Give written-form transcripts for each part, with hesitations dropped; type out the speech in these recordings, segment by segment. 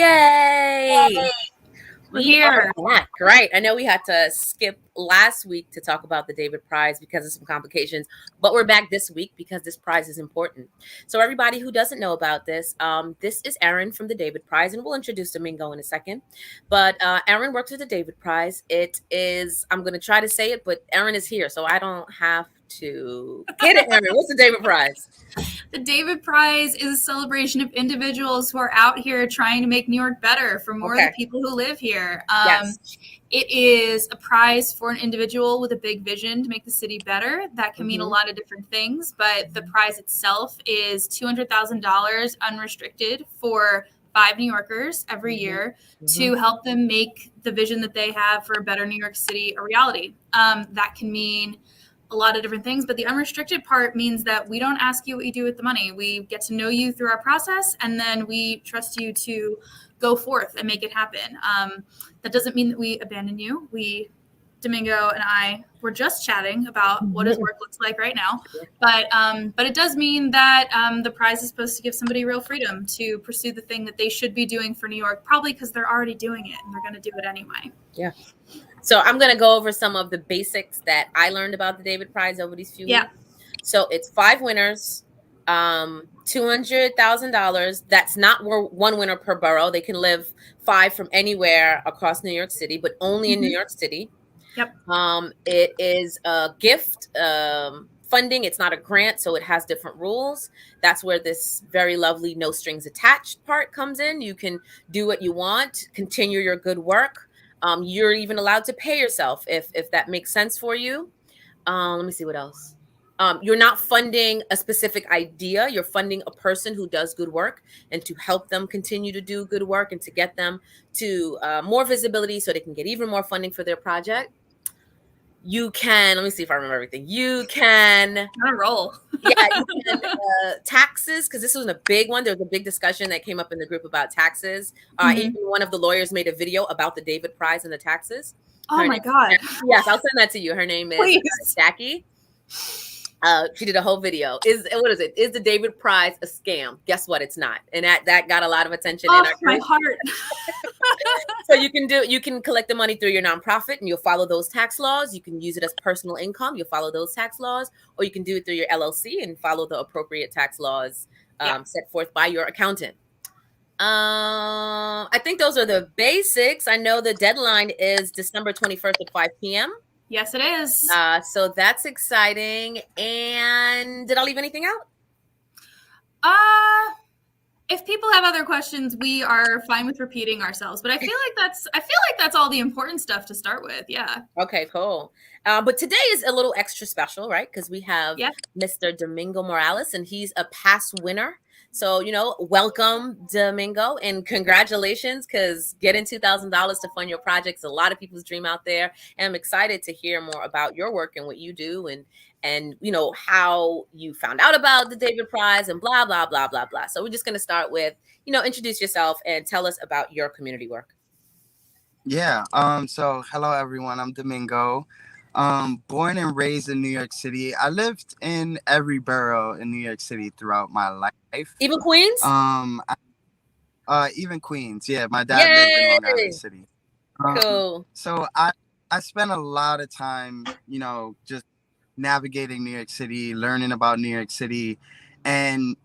Yay! We're We are here. back, right? I know we had to skip last week to talk about the David Prize because of some complications, but we're back this week because this prize is important. So, everybody who doesn't know about this, this is Erin from the David Prize, and we'll introduce Domingo in a second. But Erin works with the David Prize. It is, I'm going to try to say it, but Erin is here, so I don't have to get it, Erin. What's the David Prize? The David Prize is a celebration of individuals who are out here trying to make New York better for more of the people who live here. Yes. It is a prize for an individual with a big vision to make the city better. That can mean a lot of different things, but the prize itself is $200,000 unrestricted for 5 New Yorkers every year to help them make the vision that they have for a better New York City a reality. That can mean a lot of different things, but the unrestricted part means that we don't ask you what you do with the money. We get to know you through our process, and then we trust you to go forth and make it happen. That doesn't mean that we abandon you. Domingo and I were just chatting about what his work looks like right now, but it does mean that the prize is supposed to give somebody real freedom to pursue the thing that they should be doing for New York, probably because they're already doing it and they're going to do it anyway. Yeah. So I'm going to go over some of the basics that I learned about the David Prize over these few weeks. So it's 5 winners, $200,000. That's not one winner per borough. They can live 5 from anywhere across New York City, but only in New York City. Yep. It is a gift funding. It's not a grant, so it has different rules. That's where this very lovely no strings attached part comes in. You can do what you want, continue your good work. You're even allowed to pay yourself if that makes sense for you. Let me see what else. You're not funding a specific idea. You're funding a person who does good work and to help them continue to do good work and to get them to more visibility so they can get even more funding for their project. You can, let me see if I remember everything. You can on a roll. You can taxes, because this was a big one. There was a big discussion that came up in the group about taxes. Even one of the lawyers made a video about the David Prize and the taxes. Oh my God. Yes, I'll send that to you. Her name is Jackie. She did a whole video. Is the David Prize a scam? Guess what? It's not. And that got a lot of attention in our group. My heart. So you can collect the money through your nonprofit and you'll follow those tax laws. You can use it as personal income. You'll follow those tax laws, or you can do it through your LLC and follow the appropriate tax laws set forth by your accountant. I think those are the basics. I know the deadline is December 21st at 5 p.m. Yes, it is. So that's exciting. And did I leave anything out? If people have other questions, we are fine with repeating ourselves. But I feel like that's all the important stuff to start with. Yeah. Okay, cool. But today is a little extra special, right? Because we have Mr. Domingo Morales, and he's a past winner. So, welcome, Domingo, and congratulations, because getting $2,000 to fund your project's a lot of people's dream out there. And I'm excited to hear more about your work and what you do and how you found out about the David Prize and blah, blah, blah, blah, blah. So we're just going to start with, introduce yourself and tell us about your community work. Yeah. So hello, everyone. I'm Domingo. Born and raised in New York City. I lived in every borough in New York City throughout my life. Even Queens? Even Queens. Yeah, my dad lived in Long Island City. Cool. So I spent a lot of time, just navigating New York City, learning about New York City, and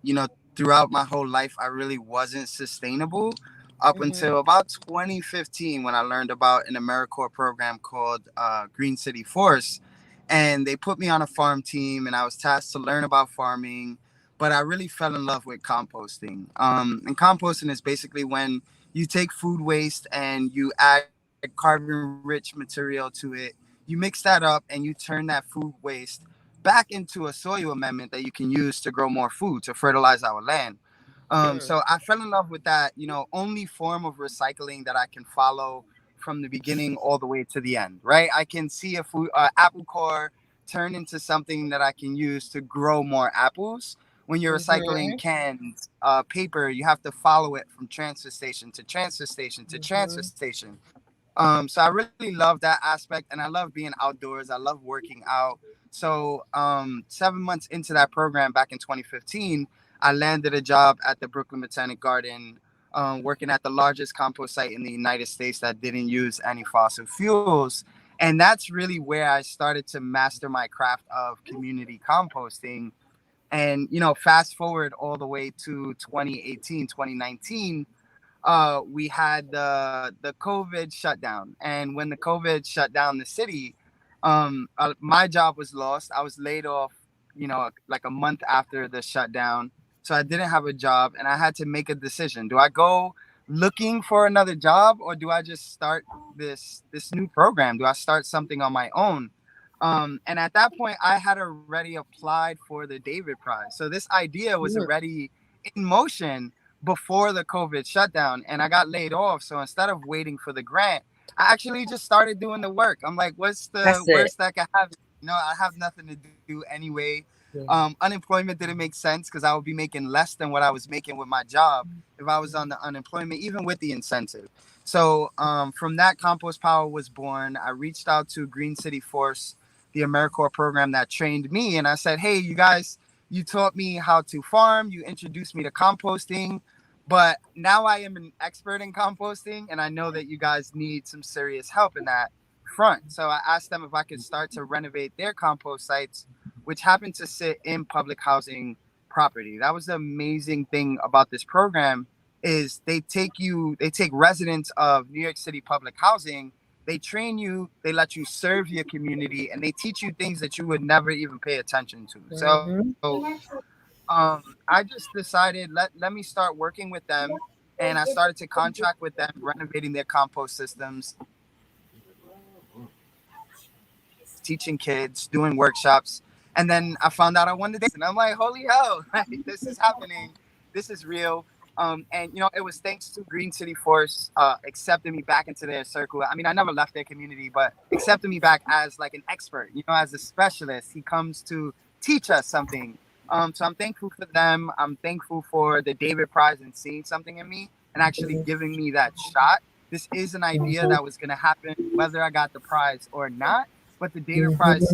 throughout my whole life, I really wasn't sustainable. Up until about 2015, when I learned about an AmeriCorps program called Green City Force. And they put me on a farm team and I was tasked to learn about farming. But I really fell in love with composting. And composting is basically when you take food waste and you add carbon-rich material to it. You mix that up and you turn that food waste back into a soil amendment that you can use to grow more food, to fertilize our land. So I fell in love with that, only form of recycling that I can follow from the beginning all the way to the end, right? I can see apple core turn into something that I can use to grow more apples. When you're recycling cans, paper, you have to follow it from transfer station to transfer station to transfer station. So I really love that aspect, and I love being outdoors. I love working out. So 7 months into that program back in 2015, I landed a job at the Brooklyn Botanic Garden working at the largest compost site in the United States that didn't use any fossil fuels. And that's really where I started to master my craft of community composting. And, fast forward all the way to 2018, 2019, we had the COVID shutdown. And when the COVID shut down the city, my job was lost. I was laid off, like a month after the shutdown. So I didn't have a job and I had to make a decision. Do I go looking for another job or do I just start this new program? Do I start something on my own? And at that point, I had already applied for the David Prize. So this idea was already in motion before the COVID shutdown, and I got laid off. So instead of waiting for the grant, I actually just started doing the work. I'm like, what's the worst that could happen? I have nothing to do anyway. Unemployment didn't make sense because I would be making less than what I was making with my job if I was on the unemployment, even with the incentive. So from that, Compost Power was born. I reached out to Green City Force, the AmeriCorps program that trained me. And I said, hey, you guys, you taught me how to farm. You introduced me to composting. But now I am an expert in composting. And I know that you guys need some serious help in that front. So I asked them if I could start to renovate their compost sites, which happen to sit in public housing property. That was the amazing thing about this program is they take residents of New York City public housing, they train you, they let you serve your community, and they teach you things that you would never even pay attention to. So I just decided, let me start working with them. And I started to contract with them, renovating their compost systems, teaching kids, doing workshops. And then I found out I wanted this. And I'm like, holy hell, this is happening. This is real. And, it was thanks to Green City Force accepting me back into their circle. I mean, I never left their community, but accepting me back as like an expert, as a specialist. He comes to teach us something. So I'm thankful for them. I'm thankful for the David Prize and seeing something in me and actually giving me that shot. This is an idea that was going to happen whether I got the prize or not. But the David Prize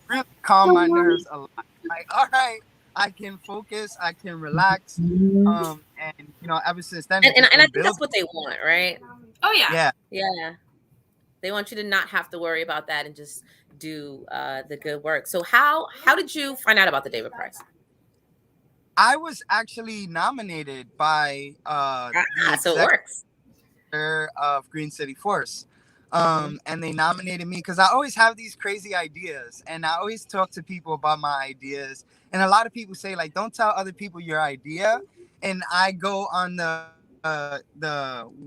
really calmed my nerves a lot. Like, all right, I can focus, I can relax. And ever since then, and I think that's what they want, right? Oh yeah. They want you to not have to worry about that and just do the good work. So how did you find out about the David Prize? I was actually nominated by so it works. Of Green City Force. And they nominated me because I always have these crazy ideas and I always talk to people about my ideas. And a lot of people say, like, don't tell other people your idea. And I go on the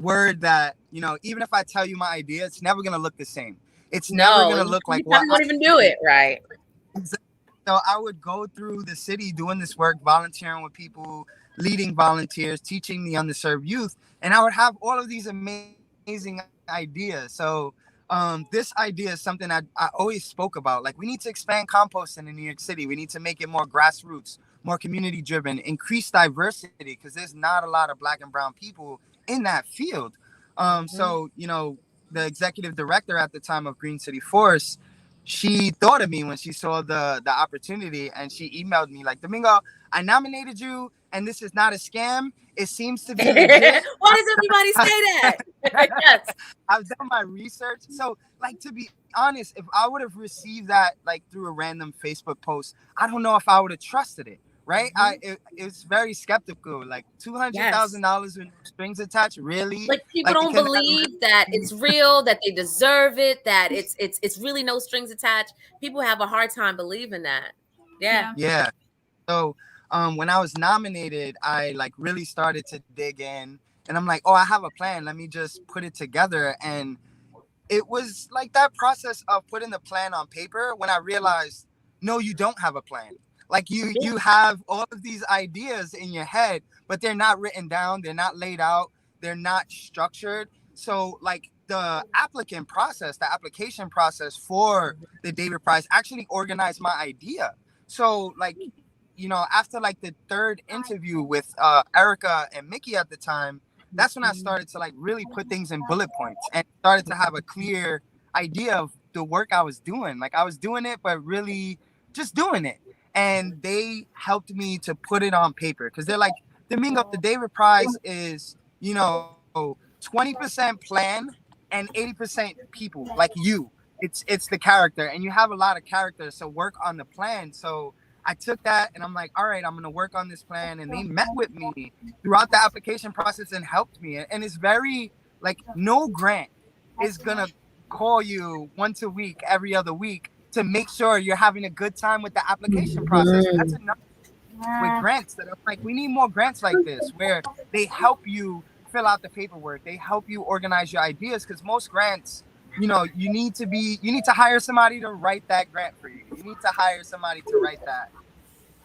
word that, even if I tell you my idea, it's never going to look the same. It's never going to look like what I won't even do it. Right. So I would go through the city doing this work, volunteering with people, leading volunteers, teaching the underserved youth. And I would have all of these amazing ideas. So this idea is something I always spoke about. Like, we need to expand composting in New York City. We need to make it more grassroots, more community driven, increase diversity, because there's not a lot of Black and brown people in that field. So, the executive director at the time of Green City Force, she thought of me when she saw the opportunity, and she emailed me like, Domingo, I nominated you, and this is not a scam. It seems to be legit. Why does everybody say that? Yes. I've done my research. So, like, to be honest, if I would have received that like through a random Facebook post, I don't know if I would have trusted it. Right? It's very skeptical. Like $200,000 with strings attached. Really? Like, people don't believe that it's real, that they deserve it, that it's really no strings attached. People have a hard time believing that. Yeah. So when I was nominated, I like really started to dig in, and I'm like, oh, I have a plan. Let me just put it together. And it was like that process of putting the plan on paper when I realized, no, you don't have a plan. Like you have all of these ideas in your head, but they're not written down. They're not laid out. They're not structured. So like the application process for the David Prize actually organized my idea. So like, after like the third interview with Erica and Mickey at the time, that's when I started to like really put things in bullet points and started to have a clear idea of the work I was doing. Like, I was doing it, but really just doing it. And they helped me to put it on paper because they're like, Domingo, the David Prize is 20% plan and 80% people like you. It's the character, and you have a lot of characters, so work on the plan. So I took that and I'm like, all right, I'm gonna work on this plan. And they met with me throughout the application process and helped me. And it's very like no grant is gonna call you once a week, every other week to make sure you're having a good time with the application process. That's enough with grants that I'm like, we need more grants like this where they help you fill out the paperwork, they help you organize your ideas, because most grants, you need to hire somebody to write that grant for you. You need to hire somebody to write that.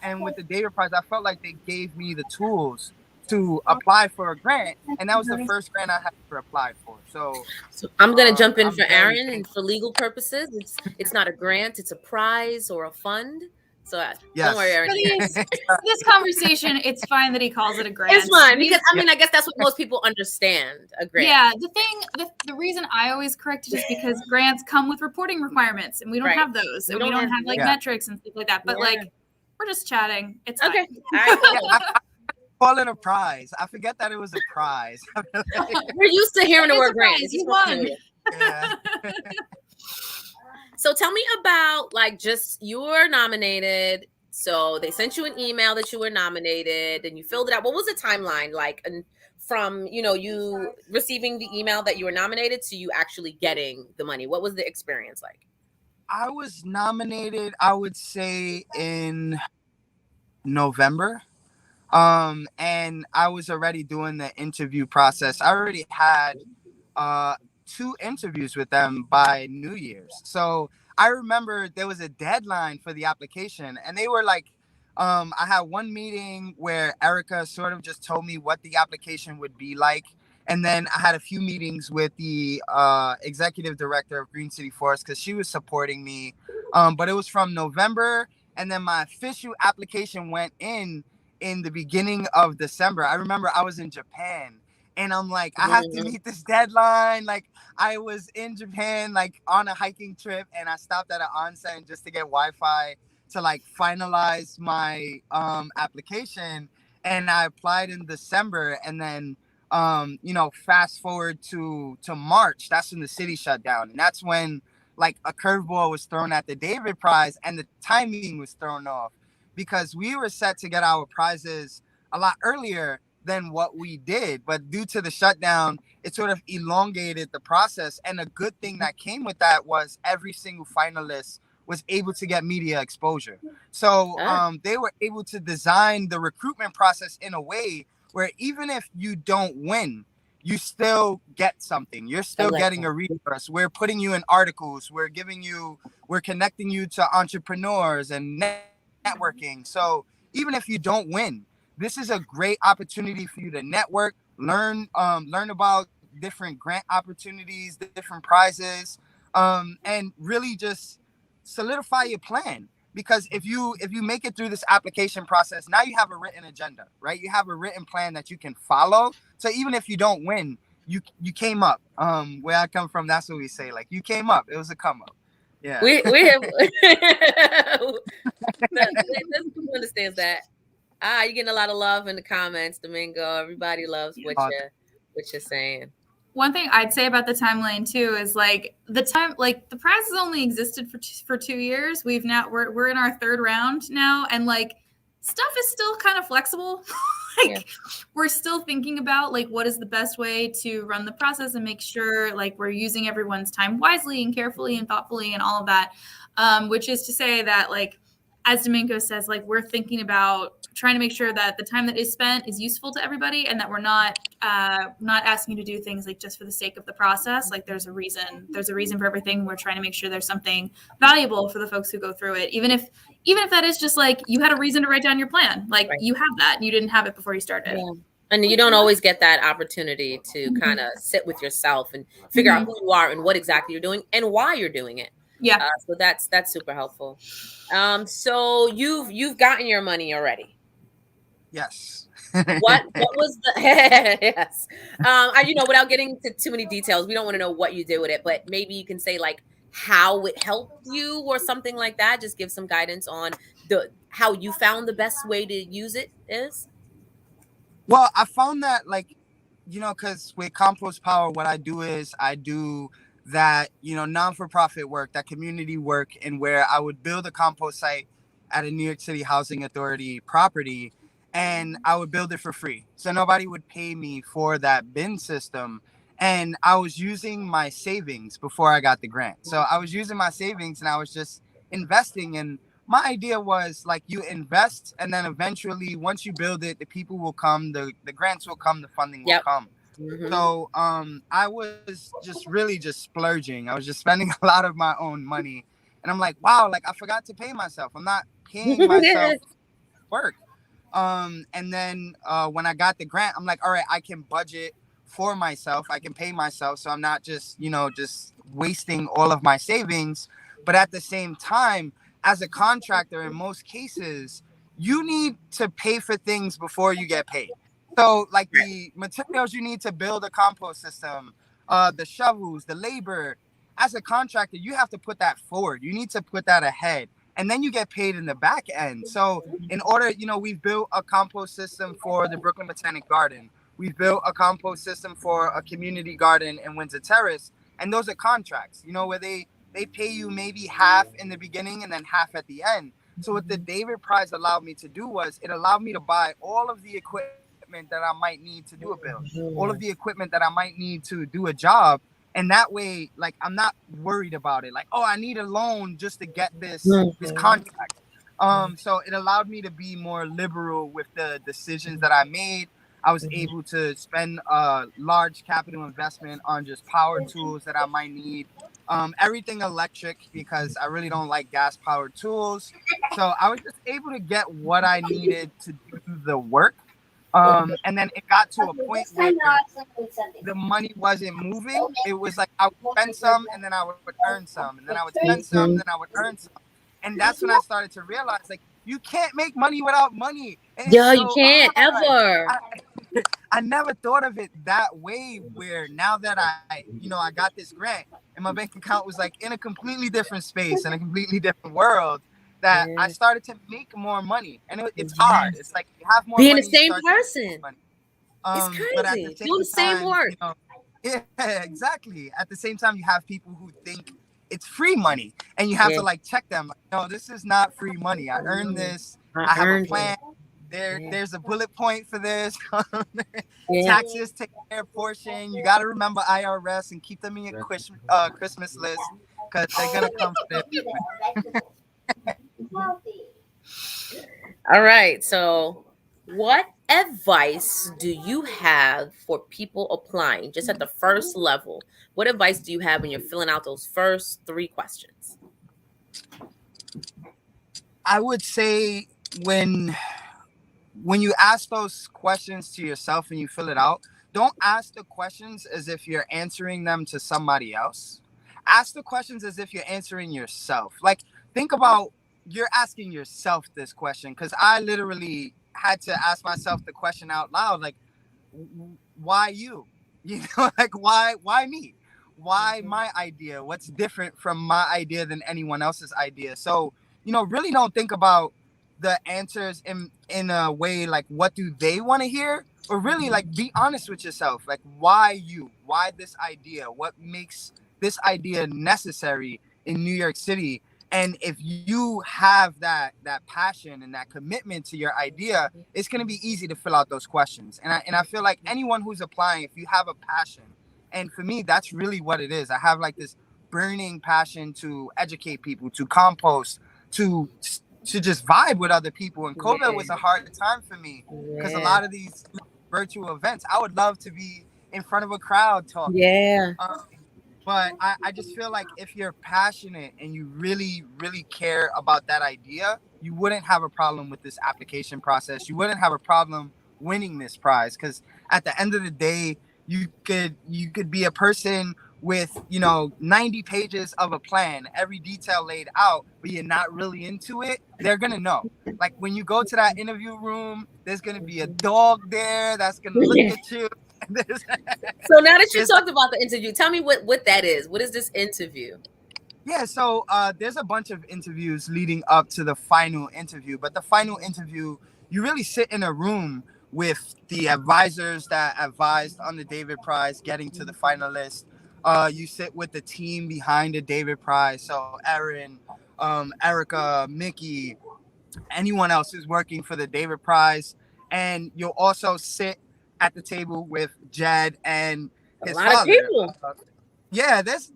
And with the data prize, I felt like they gave me the tools to apply for a grant, and that was the first grant I had ever applied for. So I'm gonna jump in I'm for very Aaron, and for legal purposes, it's not a grant, it's a prize or a fund. So don't worry, yes. Aaron. For this conversation, it's fine that he calls it a grant. It's fine because I guess that's what most people understand, a grant. Yeah, the reason I always correct it is because grants come with reporting requirements, and we don't have those, and we don't have like metrics and stuff like that. But like, we're just chatting. It's okay. fine. All right. I call it a prize. I forget that it was a prize. We're used to hearing the word grant. You won. Yeah. So tell me about like just you were nominated. So they sent you an email that you were nominated and you filled it out. What was the timeline like? And from, you receiving the email that you were nominated to you actually getting the money? What was the experience like? I was nominated, I would say, in November. And I was already doing the interview process. I already had 2 interviews with them by New Year's. So I remember there was a deadline for the application, and they were like, I had one meeting where Erica sort of just told me what the application would be like. And then I had a few meetings with the executive director of Green City Forest because she was supporting me. But it was from November, and then my official application went in the beginning of December. I remember I was in Japan, and I'm like, I have to meet this deadline. Like, I was in Japan, like on a hiking trip, and I stopped at an onsen just to get Wi-Fi to like finalize my application. And I applied in December, and then fast forward to March, that's when the city shut down. And that's when like a curveball was thrown at the David Prize, and the timing was thrown off because we were set to get our prizes a lot earlier than what we did. But due to the shutdown, it sort of elongated the process. And a good thing that came with that was every single finalist was able to get media exposure. So they were able to design the recruitment process in a way where even if you don't win, you still get something. You're still getting a resource. We're putting you in articles. We're connecting you to entrepreneurs and networking. So even if you don't win, this is a great opportunity for you to network, learn about different grant opportunities, different prizes, and really just solidify your plan. Because if you make it through this application process, now you have a written agenda, right? You have a written plan that you can follow. So even if you don't win, you came up. Where I come from, that's what we say. Like, you came up. It was a come up. Yeah. We have who understands that. You're getting a lot of love in the comments, Domingo. Everybody loves what you're saying. One thing I'd say about the timeline too is like the prize has only existed for 2 years. We're in our 3rd round now, and like stuff is still kind of flexible. We're still thinking about like what is the best way to run the process and make sure like we're using everyone's time wisely and carefully and thoughtfully and all of that. Which is to say that like, as Domingo says, like we're thinking about trying to make sure that the time that is spent is useful to everybody, and that we're not asking you to do things like just for the sake of the process. Like there's a reason for everything. We're trying to make sure there's something valuable for the folks who go through it, even if that is just like you had a reason to write down your plan. Like you have that, and you didn't have it before you started. Yeah. And you don't always get that opportunity to kind of sit with yourself and figure out who you are and what exactly you're doing and why you're doing it. Yeah. So that's super helpful. So you've gotten your money already. Yes. What was the yes? Without getting into too many details, we don't want to know what you did with it, but maybe you can say like how it helped you or something like that. Just give some guidance on how you found the best way to use it is. Well, I found that like because with Compost Power, what I do is I do that, non-for-profit work, that community work, and where I would build a compost site at a New York City Housing Authority property, and I would build it for free. So nobody would pay me for that bin system. And I was using my savings before I got the grant. So I was using my savings and I was just investing. And my idea was like you invest, and then eventually once you build it, the people will come, the grants will come, the funding will Yep. come. Mm-hmm. So I was just really just splurging. I was just spending a lot of my own money. And I'm like, wow, like I forgot to pay myself. I'm not paying myself work. And then when I got the grant, I'm like, all right, I can budget for myself. I can pay myself. So I'm not just, just wasting all of my savings. But at the same time, as a contractor, in most cases, you need to pay for things before you get paid. So like the materials you need to build a compost system, the shovels, the labor, as a contractor, you have to put that forward. You need to put that ahead. And then you get paid in the back end. So in order, we've built a compost system for the Brooklyn Botanic Garden. We've built a compost system for a community garden in Windsor Terrace. And those are contracts, where they pay you maybe half in the beginning and then half at the end. So what the David Prize allowed me to do was it allowed me to buy all of the equipment that I might need to do a build, all of the equipment that I might need to do a job. And that way, like, I'm not worried about it. Like, oh, I need a loan just to get this contract. So it allowed me to be more liberal with the decisions that I made. I was able to spend a large capital investment on just power tools that I might need. Everything electric because I really don't like gas powered tools. So I was just able to get what I needed to do the work. And then it got to a point where the money wasn't moving. It was like I would spend some and then I would earn some, and then I would spend some, and then I would earn some. And that's when I started to realize, like, you can't make money without money. And Yeah, you can't ever. I never thought of it that way, where now that I got this grant and my bank account was like in a completely different space, in a completely different world, that I started to make more money. And it's hard. It's like you have more being money, the same you start to person. make money. It's crazy. But at the Doing the same time, work. Yeah, exactly. At the same time, you have people who think it's free money, and you have to like check them. Like, no, this is not free money. I earned this. I have a plan. There's a bullet point for this. Taxes take care of portion. You got to remember IRS and keep them in your Christmas list because they're gonna come for this. All right. So, what advice do you have for people applying just at the first level? What advice do you have when you're filling out those first 3 questions? I would say when you ask those questions to yourself and you fill it out, don't ask the questions as if you're answering them to somebody else. Ask the questions as if you're answering yourself. Like, think about you're asking yourself this question, because I literally had to ask myself the question out loud, like, why you? Like, why me? Why my idea? What's different from my idea than anyone else's idea? So, really don't think about the answers in a way like what do they want to hear, or really like be honest with yourself. Like, why you? Why this idea? What makes this idea necessary in New York City? And if you have that passion and that commitment to your idea, it's going to be easy to fill out those questions. And I feel like anyone who's applying, if you have a passion, and for me, that's really what it is. I have like this burning passion to educate people, to compost, to just vibe with other people. And COVID was a hard time for me because a lot of these virtual events, I would love to be in front of a crowd talking. But I just feel like if you're passionate and you really, really care about that idea, you wouldn't have a problem with this application process. You wouldn't have a problem winning this prize, because at the end of the day, you could be a person with 90 pages of a plan, every detail laid out, but you're not really into it. They're gonna know. Like, when you go to that interview room, there's gonna be a dog there that's gonna look at you. So now that you talked about the interview, tell me what that is. What is this interview? Yeah, so there's a bunch of interviews leading up to the final interview, but the final interview, you really sit in a room with the advisors that advised on the David Prize getting to the finalist. You sit with the team behind the David Prize. So Erin, Erica, Mickey, anyone else who's working for the David Prize. And you'll also sit at the table with Jed and A his lot of father. people. Yeah, there's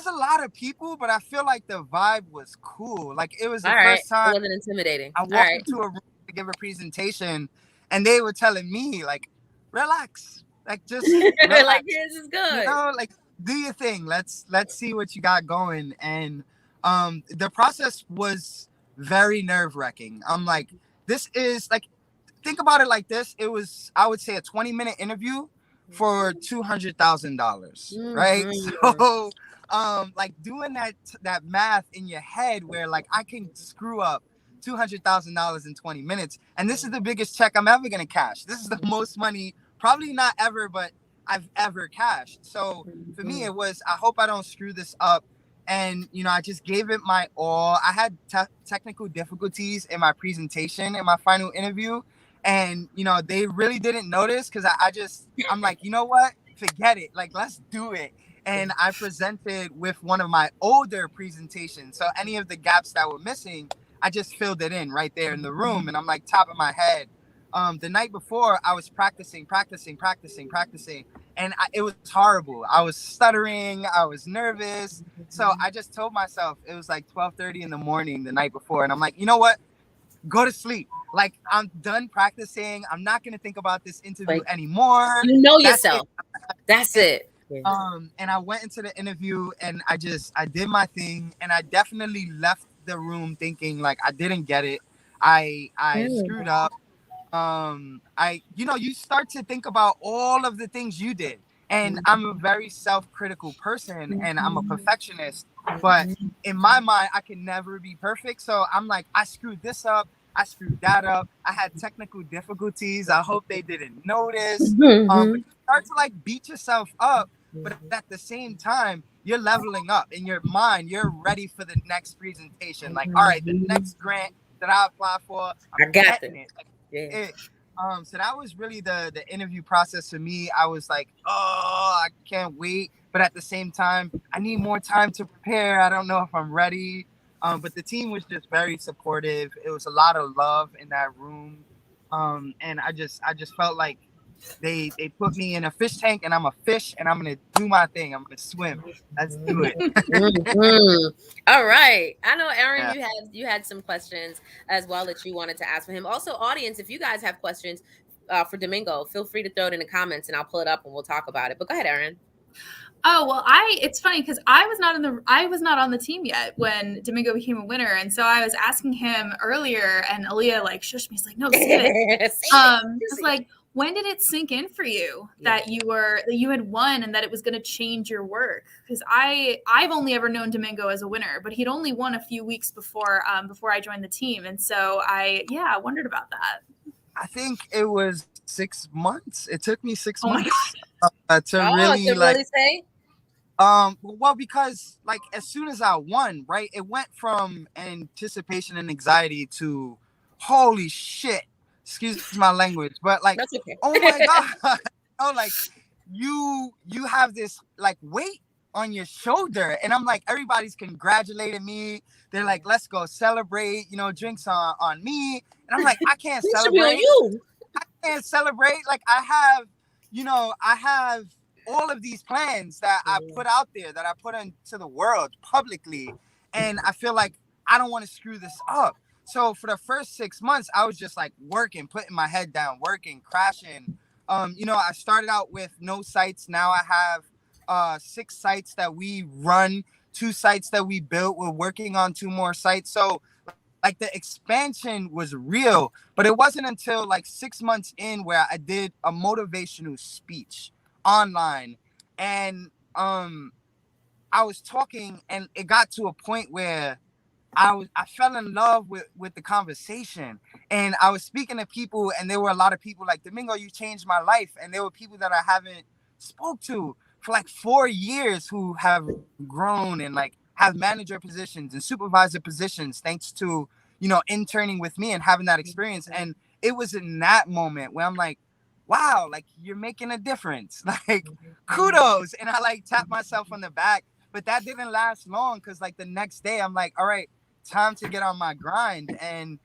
a lot of people, but I feel like the vibe was cool. Like it was the All right. first time It wasn't intimidating. I All walked right. into a room to give a presentation, and they were telling me like, relax, like just relax. Like, this is good. You know, like do your thing. Let's see what you got going. And the process was very nerve-wracking. I'm like, this is like, think about it like this. It was, I would say, a 20-minute interview for $200,000, right? So like doing that math in your head where like I can screw up $200,000 in 20 minutes, and this is the biggest check I'm ever gonna cash. This is the most money, probably not ever, but I've ever cashed. So for me, it was, I hope I don't screw this up. And, you know, I just gave it my all. I had technical difficulties in my presentation in my final interview. And, you know, they really didn't notice because I'm like, you know what? Forget it. Like, let's do it. And I presented with one of my older presentations. So any of the gaps that were missing, I just filled it in right there in the room. And I'm like, top of my head. The night before, I was practicing. And it was horrible. I was stuttering. I was nervous. So I just told myself, it was like 12:30 in the morning the night before. And I'm like, you know what? Go to sleep. Like, I'm done practicing. I'm not going to think about this interview anymore. You know yourself. That's it. And I went into the interview and I did my thing. And I definitely left the room thinking like I didn't get it. I screwed up. You start to think about all of the things you did. And I'm a very self-critical person and I'm a perfectionist. But in my mind, I can never be perfect. So I'm like, I screwed this up. I screwed that up. I had technical difficulties. I hope they didn't notice. But you start to like beat yourself up. But at the same time, you're leveling up in your mind. You're ready for the next presentation. Like, all right, the next grant that I apply for, I got it. Yeah. So that was really the interview process for me. I was like, oh, I can't wait. But at the same time, I need more time to prepare. I don't know if I'm ready. But the team was just very supportive. It was a lot of love in that room. And I just felt like they put me in a fish tank and I'm a fish and I'm going to do my thing. I'm going to swim. Let's do it. All right. I know, Aaron, you had some questions as well that you wanted to ask for him. Also, audience, if you guys have questions for Domingo, feel free to throw it in the comments and I'll pull it up and we'll talk about it. But go ahead, Aaron. Oh, well, it's funny because I was not on the team yet when Domingo became a winner. And so I was asking him earlier and Aaliyah like shushed me. He's like, no, say it. It's like, when did it sink in for you that you had won and that it was going to change your work? Because I've only ever known Domingo as a winner, but he'd only won a few weeks before I joined the team. And so I wondered about that. I think it was 6 months. It took me 6 months to really say. Well, because like as soon as I won, right, it went from anticipation and anxiety to holy shit. Excuse my language, but like, that's okay. Oh my god, like you have this like weight on your shoulder, and I'm like, everybody's congratulating me. They're like, let's go celebrate, drinks on me, and I'm like, I can't celebrate. I can't celebrate. Like I have all of these plans that I put out there, that I put into the world publicly, and I feel like I don't want to screw this up. So for the first 6 months, I was just like working, putting my head down, working, crashing. I started out with no sites. Now I have 6 sites that we run, 2 sites that we built. We're working on 2 more sites. So like the expansion was real, but it wasn't until like 6 months in where I did a motivational speech online. And I was talking and it got to a point where I fell in love with the conversation, and I was speaking to people, and there were a lot of people like, Domingo, you changed my life. And there were people that I haven't spoke to for like 4 years who have grown and like have manager positions and supervisor positions thanks to interning with me and having that experience. And it was in that moment where I'm like, wow, like you're making a difference. Like kudos. And I like tapped myself on the back. But that didn't last long because like the next day I'm like, all right, time to get on my grind. And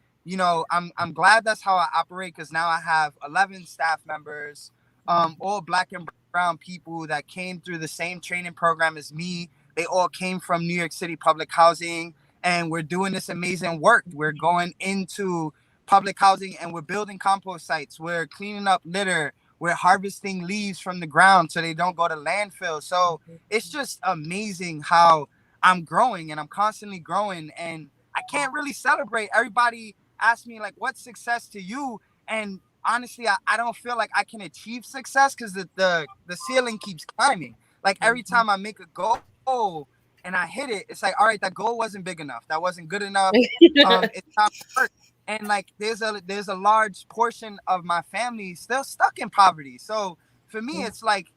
I'm glad that's how I operate, because now I have 11 staff members, all Black and brown people that came through the same training program as me. They all came from New York City public housing, and we're doing this amazing work. We're going into public housing and we're building compost sites. We're cleaning up litter. We're harvesting leaves from the ground so they don't go to landfill. So it's just amazing how I'm growing, and I'm constantly growing, and I can't really celebrate. Everybody asks me like, what's success to you? And honestly, I don't feel like I can achieve success because the ceiling keeps climbing. Like every time I make a goal and I hit it, it's like, all right, that goal wasn't big enough. That wasn't good enough. It's time to work. And like there's a large portion of my family still stuck in poverty. So for me, it's like,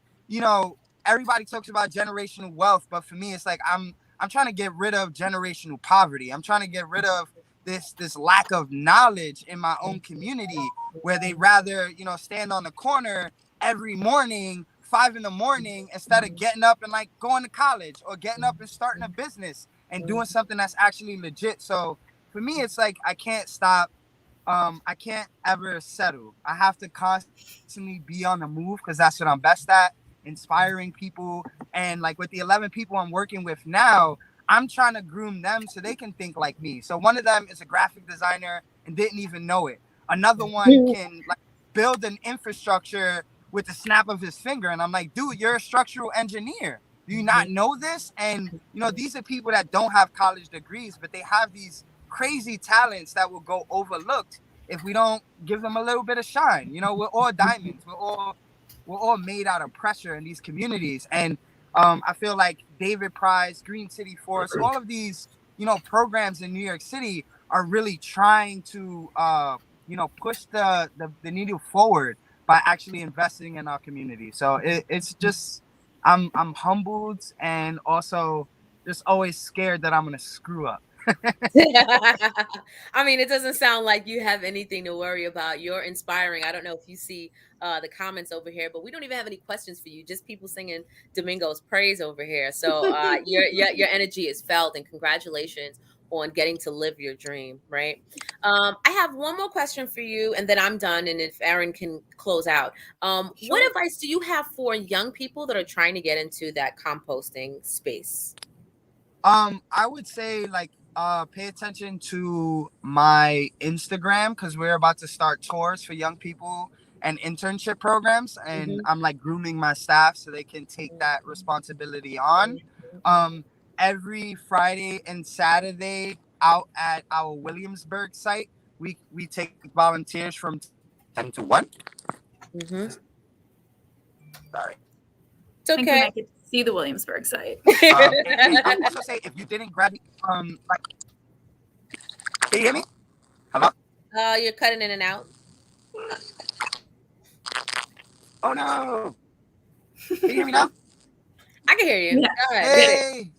everybody talks about generational wealth, but for me, it's like I'm trying to get rid of generational poverty. I'm trying to get rid of this lack of knowledge in my own community, where they rather, stand on the corner every morning, 5 in the morning, instead of getting up and like going to college or getting up and starting a business and doing something that's actually legit. So for me, it's like I can't stop. I can't ever settle. I have to constantly be on the move because that's what I'm best at, inspiring people. And like with the 11 people I'm working with now, I'm trying to groom them so they can think like me. So one of them is a graphic designer and didn't even know it. Another one can like build an infrastructure with the snap of his finger. And I'm like, dude, you're a structural engineer. Do you not know this? And, these are people that don't have college degrees, but they have these crazy talents that will go overlooked if we don't give them a little bit of shine. We're all diamonds. We're all made out of pressure in these communities. And I feel like David Price, Green City Force, all of these, programs in New York City are really trying to, push the needle forward by actually investing in our community. So it's just, I'm humbled and also just always scared that I'm going to screw up. I mean, it doesn't sound like you have anything to worry about. You're inspiring. I don't know if you see the comments over here, but we don't even have any questions for you. Just people singing Domingo's praise over here. So your energy is felt, and congratulations on getting to live your dream. Right. I have one more question for you, and then I'm done. And if Aaron can close out, Sure. what advice do you have for young people that are trying to get into that composting space? I would say like pay attention to my Instagram, because we're about to start tours for young people and internship programs, and Hmm. I'm like grooming my staff so they can take that responsibility on. Um, every Friday and Saturday out at our Williamsburg site, we take volunteers from 10 to 1. Hmm. Sorry. It's I think we okay. might get to see the Williamsburg site. And I would also say if you didn't grab like, can you hear me? Hello? You're cutting in and out. Oh no. Can you hear me now? I can hear you. Yeah. Go ahead. Hey.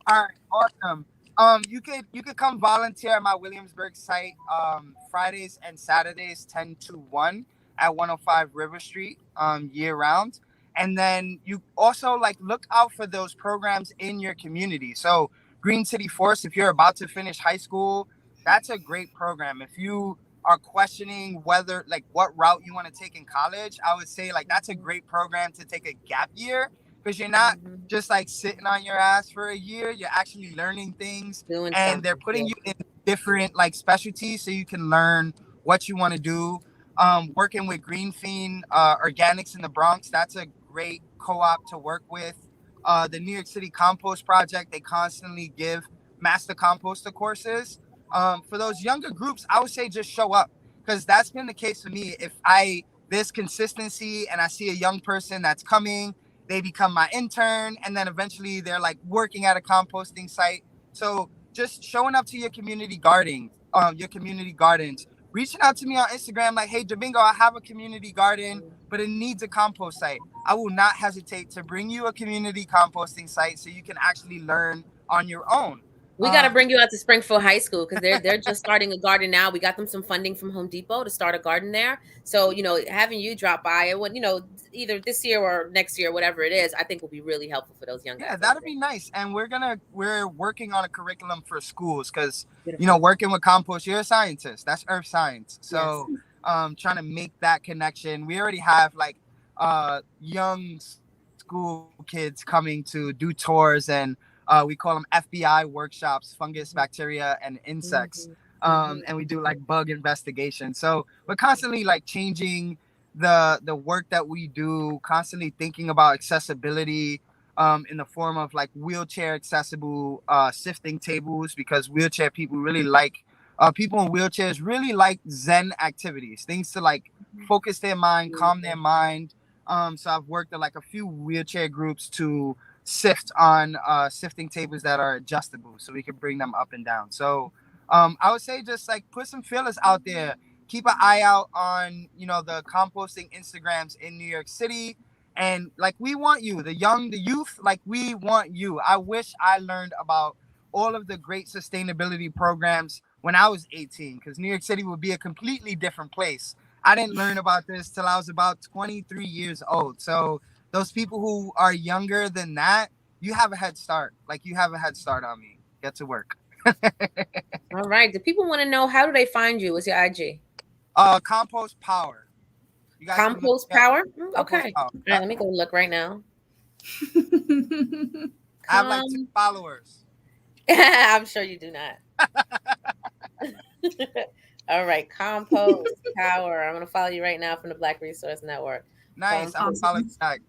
All right, awesome. You could come volunteer at my Williamsburg site Fridays and Saturdays 10 to 1 at 105 River Street year round. And then you also like look out for those programs in your community. So Green City Force, if you're about to finish high school, that's a great program. If you are questioning whether like what route you want to take in college, I would say like that's a great program to take a gap year, because you're not Mhm. just like sitting on your ass for a year. You're actually learning things, Doing and they're something. putting you in different like specialties so you can learn what you want to do. Working with Green Fiend Organics in the Bronx, that's a great co-op to work with. The New York City Compost Project, they constantly give master composter courses. For those younger groups, I would say just show up, because that's been the case for me. If there's consistency and I see a young person that's coming, they become my intern, and then eventually they're like working at a composting site. So just showing up to your community gardens, reaching out to me on Instagram like, hey Domingo, I have a community garden, but it needs a compost site. I will not hesitate to bring you a community composting site so you can actually learn on your own. We got to bring you out to Springfield High School because they're just starting a garden now. We got them some funding from Home Depot to start a garden there. So, having you drop by, it would, either this year or next year, whatever it is, I think will be really helpful for those young guys. Yeah, that'd be nice. And we're working on a curriculum for schools because, Beautiful. working with compost, you're a scientist. That's earth science. So, Yes. trying to make that connection. We already have like young school kids coming to do tours, and we call them FBI workshops, fungus, bacteria, and insects. And we do like bug investigation. So we're constantly like changing the work that we do, constantly thinking about accessibility in the form of like wheelchair accessible sifting tables, because wheelchair people really like people in wheelchairs really like Zen activities, things to like focus their mind, calm their mind. So I've worked at like a few wheelchair groups to sift on sifting tables that are adjustable so we can bring them up and down. So I would say just like put some feelers out there. Keep an eye out on, the composting Instagrams in New York City. And like, we want you, the youth, like we want you. I wish I learned about all of the great sustainability programs when I was 18, because New York City would be a completely different place. I didn't learn about this till I was about 23 years old. So those people who are younger than that, you have a head start. Like, you have a head start on me. Get to work. All right. Do people want to know, how do they find you? What's your IG? Compost Power. You guys Compost Power? Okay. Power. All right, let me go look right now. I have like 2 followers. I'm sure you do not. All right, Compost Power. I'm going to follow you right now from the Black Resource Network. Nice. I'm following back.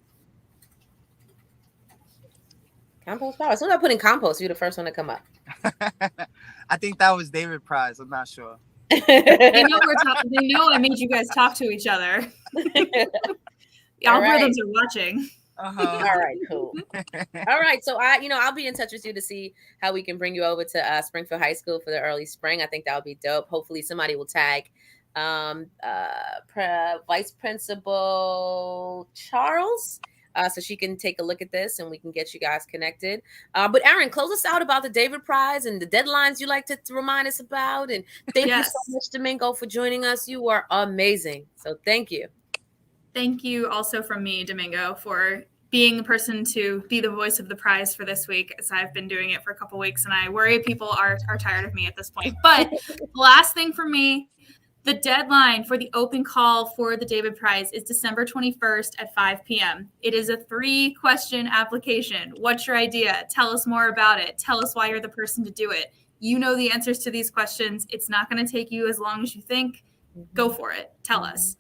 Compost Power. As soon as I put in compost, you're the first one to come up. I think that was David Prize. I'm not sure. They know I made you guys talk to each other. The algorithms are watching. All right, cool. All right, so I'll be in touch with you to see how we can bring you over to Springfield High School for the early spring. I think that would be dope. Hopefully somebody will tag Vice Principal Charles, so she can take a look at this and we can get you guys connected. But Aaron, close us out about the David Prize and the deadlines you like to remind us about. And thank you so much, Domingo, for joining us. You are amazing. So thank you. Thank you also from me, Domingo, for being the person to be the voice of the prize for this week, as I've been doing it for a couple weeks, and I worry people are tired of me at this point. But the last thing for me, the deadline for the open call for the David Prize is December 21st at 5 p.m. It is a 3-question application. What's your idea? Tell us more about it. Tell us why you're the person to do it. You know the answers to these questions. It's not going to take you as long as you think. Go for it. Tell us.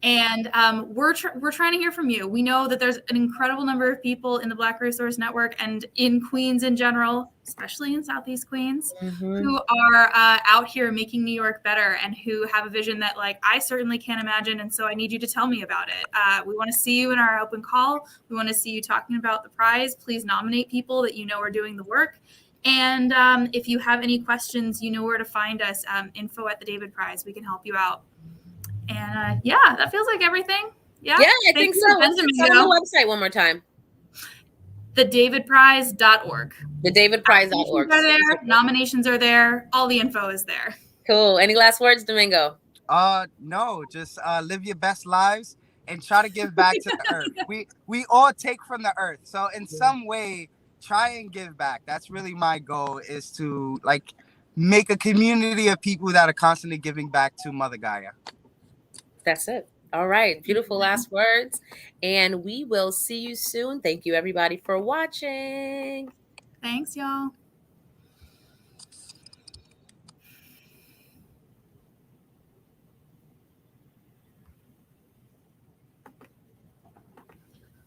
And we're trying to hear from you. We know that there's an incredible number of people in the Black Resource Network and in Queens in general, especially in Southeast Queens, who are out here making New York better and who have a vision that, like, I certainly can't imagine. And so I need you to tell me about it. We want to see you in our open call. We want to see you talking about the prize. Please nominate people that you know are doing the work. And if you have any questions, you know where to find us, info at the David Prize. We can help you out. And that feels like everything. Yeah, I think so. Let's tell the website one more time. thedavidprize.org. thedavidprize.org. Are there. Nominations are there. All the info is there. Cool. Any last words, Domingo? No, just live your best lives and try to give back to the earth. We all take from the earth. So in some way, try and give back. That's really my goal, is to like make a community of people that are constantly giving back to Mother Gaia. That's it. All right. Beautiful last words. And we will see you soon. Thank you, everybody, for watching. Thanks, y'all.